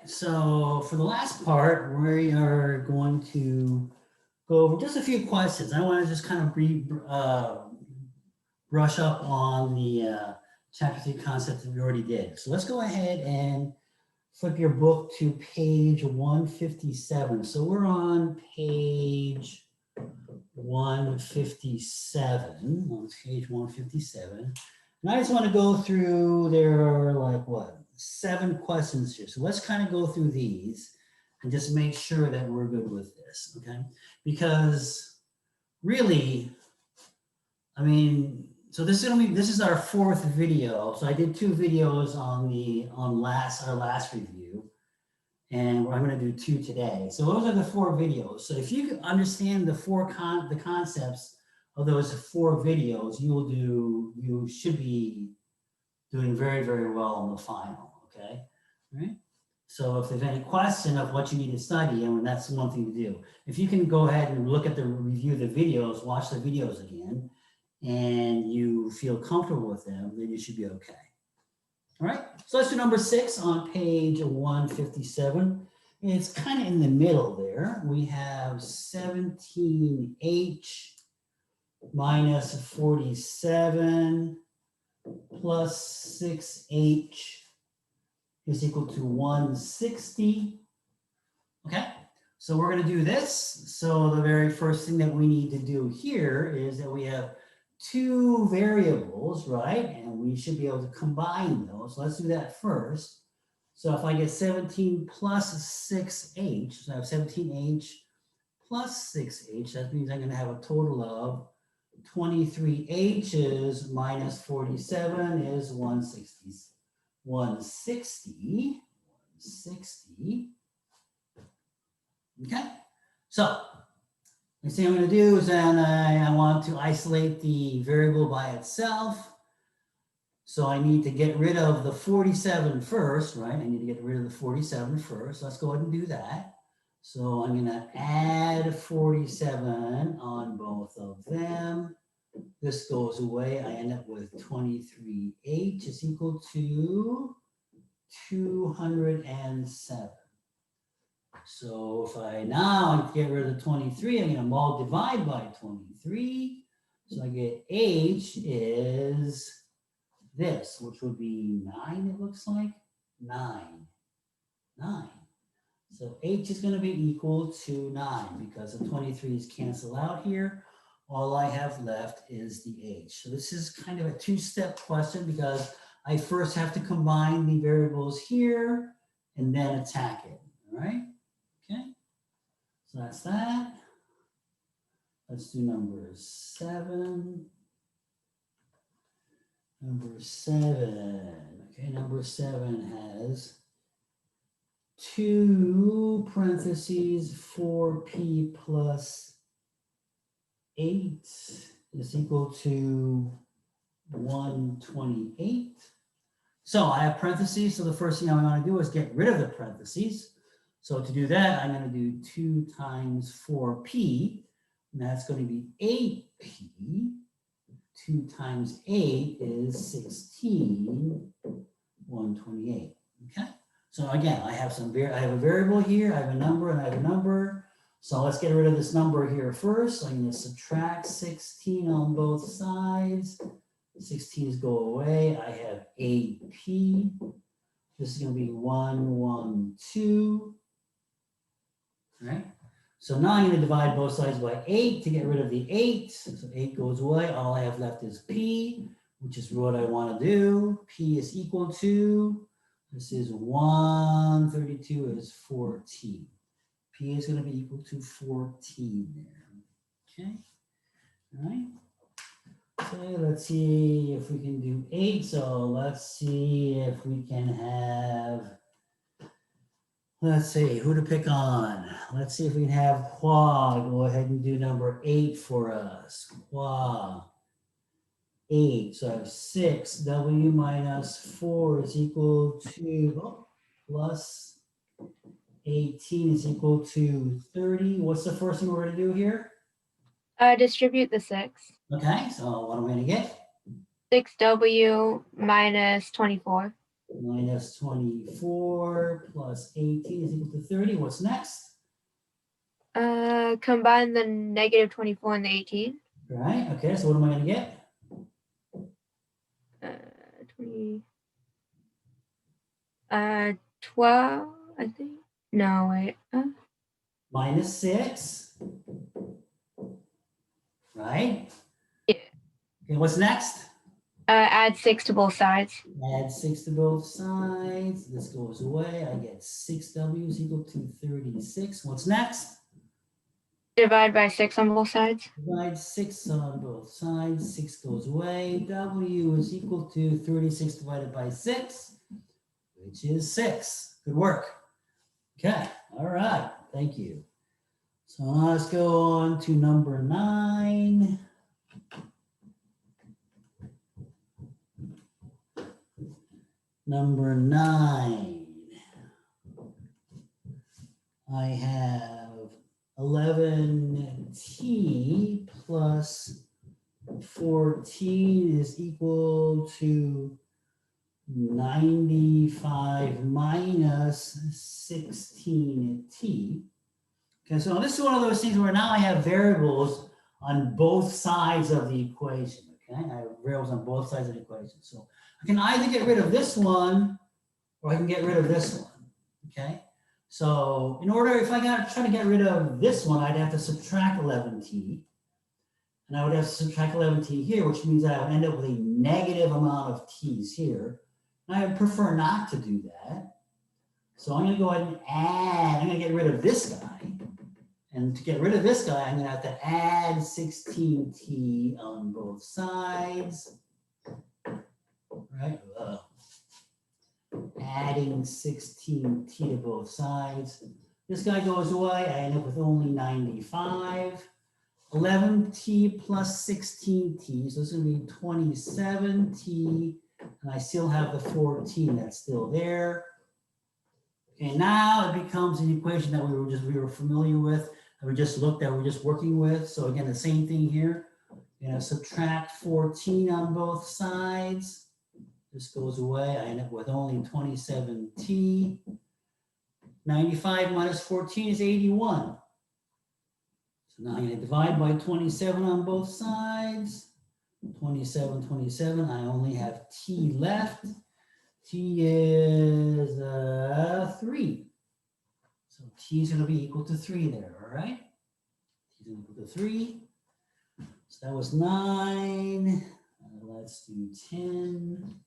so for the last part, we are going to go over just a few questions. I want to just kind of brush up on the chapter 3 concept that we already did. So let's go ahead and flip your book to page 157. So we're on page 157, on page 157. And I just want to go through, there are like what, 7 questions here. So let's kind of go through these and just make sure that we're good with this, okay? Because really, I mean, so this is our 4th video. So I did 2 videos on our last review, and I'm going to do 2 today. So those are the 4 videos. So if you can understand the concepts of those 4 videos, you should be doing very, very well on the final. Okay, all right. So if there's any question of what you need to study, I mean, that's one thing to do. If you can go ahead and review the videos, watch the videos again, and you feel comfortable with them, then you should be okay. All right, so let's do number 6 on page 157. It's kind of in the middle there. We have 17h minus 47 plus 6h is equal to 160. Okay, so we're going to do this. So the very first thing that we need to do here is that we have 2 variables, right? And we should be able to combine those. Let's do that first. So if I get 17 plus 6h, so I have 17h plus 6h, that means I'm going to have a total of 23 h's minus 47 is 160. 160. Okay, so next thing I'm going to do is then I want to isolate the variable by itself. So I need to get rid of the 47 first, right? I need to get rid of the 47 first. Let's go ahead and do that. So I'm going to add 47 on both of them. This goes away. I end up with 23h is equal to 207. So if I now get rid of the 23, I'm going to divide by 23. So I get h is this, which would be 9, it looks like. 9. So h is going to be equal to 9 because the 23's cancel out here. All I have left is the h. So this is kind of a 2-step question because I first have to combine the variables here and then attack it, all right? Okay, so that's that. Let's do number 7. Number 7, okay, number 7 has 2 parentheses 4p plus 8 is equal to 128. So I have parentheses, so the first thing I'm going to do is get rid of the parentheses. So to do that, I'm going to do 2 times 4p, and that's going to be 8p. 2 times 8 is 16, 128, okay? So again, I have a variable here, I have a number, and I have a number. So let's get rid of this number here first. So I'm going to subtract 16 on both sides. 16's go away. I have 8p. This is going to be 112. All right. So now I'm going to divide both sides by 8 to get rid of the 8. So 8 goes away. All I have left is p, which is what I want to do. P is equal to, this is 132 is 14. P is going to be equal to 14 there. Okay. All right. So let's see if we can do 8. So let's see if we can have, let's see, who to pick on. Let's see if we can have Qua go ahead and do number 8 for us. Qua, 8. So I have 6w minus 4 is equal to, plus 18 is equal to 30. What's the first thing we're going to do here? Distribute the 6. Okay, so what am I going to get? 6w minus 24. minus 24 plus 18 is equal to 30. What's next? Combine the negative 24 and the 18. Right, okay, so what am I gonna get? 20. 12, I think. No, wait. Minus 6. Right? Yeah. Okay, what's next? Add 6 to both sides. Add 6 to both sides. This goes away. I get 6w is equal to 36. What's next? Divide by 6 on both sides. Divide 6 on both sides. 6 goes away. W is equal to 36 divided by 6, which is 6. Good work. Okay, all right, thank you. So now let's go on to number 9. Number 9. I have 11t plus 14 is equal to 95 minus 16t. Okay, so this is one of those things where now I have variables on both sides of the equation. Okay, I have variables on both sides of the equation. So I can either get rid of this one or I can get rid of this one. Okay, so in order, if I try to get rid of this one, I'd have to subtract 11t. And I would have to subtract 11t here, which means that I would end up with a negative amount of t's here. And I would prefer not to do that. So I'm going to go ahead and add, I'm going to get rid of this guy. And to get rid of this guy, I'm going to have to add 16t on both sides. Right? Adding 16t to both sides. This guy goes away. I end up with only 95. 11t plus 16t, so this is going to be 27t, and I still have the 14 that's still there. Okay, now it becomes an equation that we were familiar with, that we just looked at, we're just working with. So again, the same thing here. You're going to subtract 14 on both sides. This goes away. I end up with only 27t. 95 minus 14 is 81. So now I'm going to divide by 27 on both sides. 27, 27. I only have t left. T is 3. So t is going to be equal to 3 there, all right? T is equal to 3. So that was 9. Let's do 10.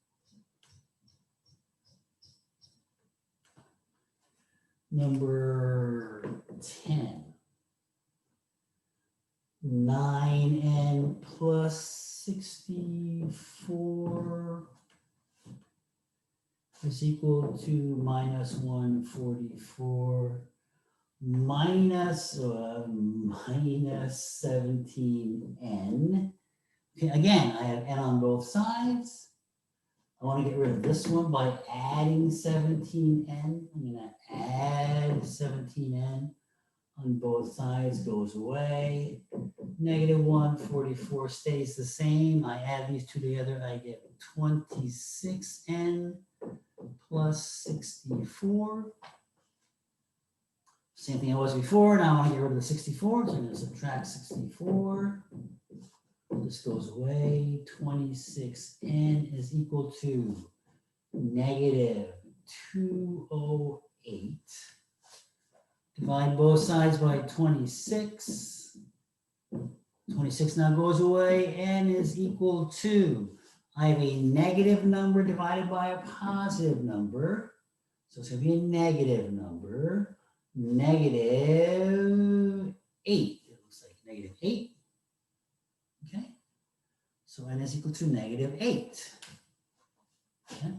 Number 10. 9n plus 64 is equal to minus 144 minus 17n. Okay, again, I have n on both sides. I want to get rid of this one by adding 17n. I'm going to add 17n on both sides, goes away. Negative 144 stays the same. I add these two together, I get 26n plus 64. Same thing I was before. Now I want to get rid of the 64, so I'm going to subtract 64. This goes away. 26n is equal to negative 208. Divide both sides by 26. 26 now goes away. N is equal to, I have a negative number divided by a positive number. So it's going to be a negative number. Negative 8. It looks like negative 8. Okay. So N is equal to negative 8. Okay.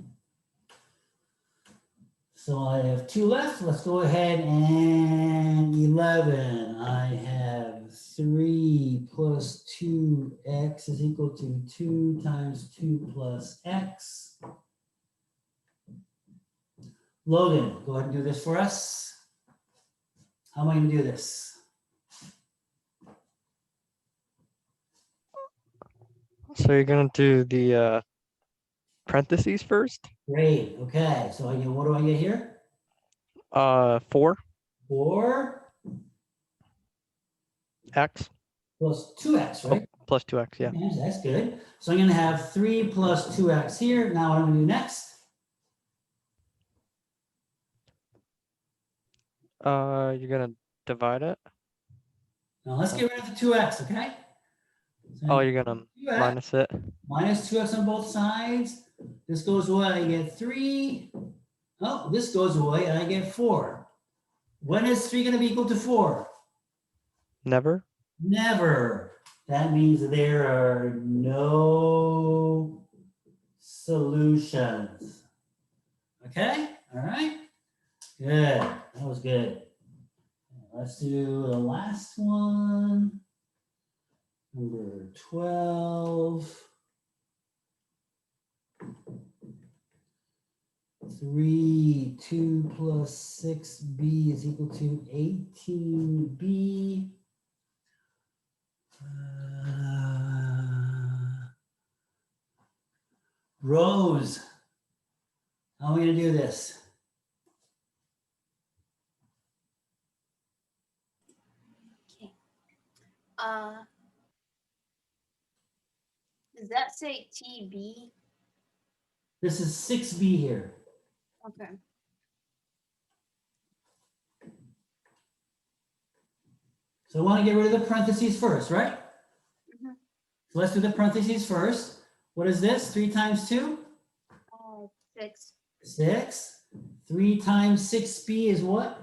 So I have 2 left. Let's go ahead and 11. I have 3 plus 2x is equal to 2 times 2 plus x. Logan, go ahead and do this for us. How am I going to do this? So you're gonna do the parentheses first? Great. Okay. So I get, what do I get here? 4x 4 plus 2x, oh, right? plus 2x. Yeah. Yes, that's good. So I'm going to have 3 plus 2x here. Now what I'm going to do next? You're gonna divide it. Now let's get rid of the 2x, okay? So Oh, you're gonna 2x minus it. minus 2x on both sides. This goes away, I get 3. Oh, this goes away, and I get 4. When is 3 going to be equal to 4? Never. Never. That means there are no solutions. Okay? All right? Good. That was good. Let's do the last one. Number 12. 3, 2 plus 6b is equal to 18b. Rose, how are we going to do this? Okay. Does that say TB? This is 6b here. Okay. So I want to get rid of the parentheses first, right? Mhm. So let's do the parentheses first. What is this? 3 times 2? 6. 6. 3 times 6b is what?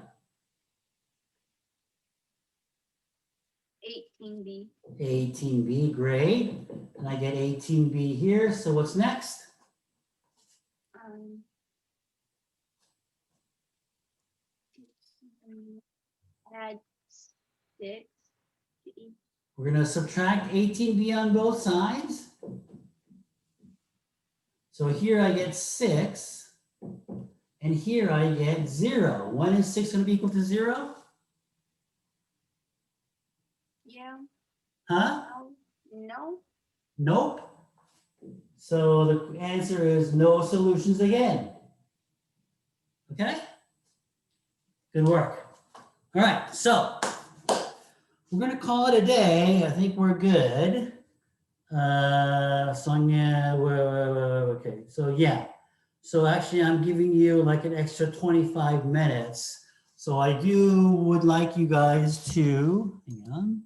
18B. 18b, great. And I get 18b here. So what's next? Add 6 to each. We're going to subtract 18b on both sides. So here I get 6. And here I get 0. When is 6 going to be equal to 0? Yeah. Huh? No. Nope. So the answer is no solutions again. Okay? Good work. All right, so we're going to call it a day. I think we're good. Sonia, okay, so yeah. So actually I'm giving you like an extra 25 minutes. So I would like you guys to, hang on.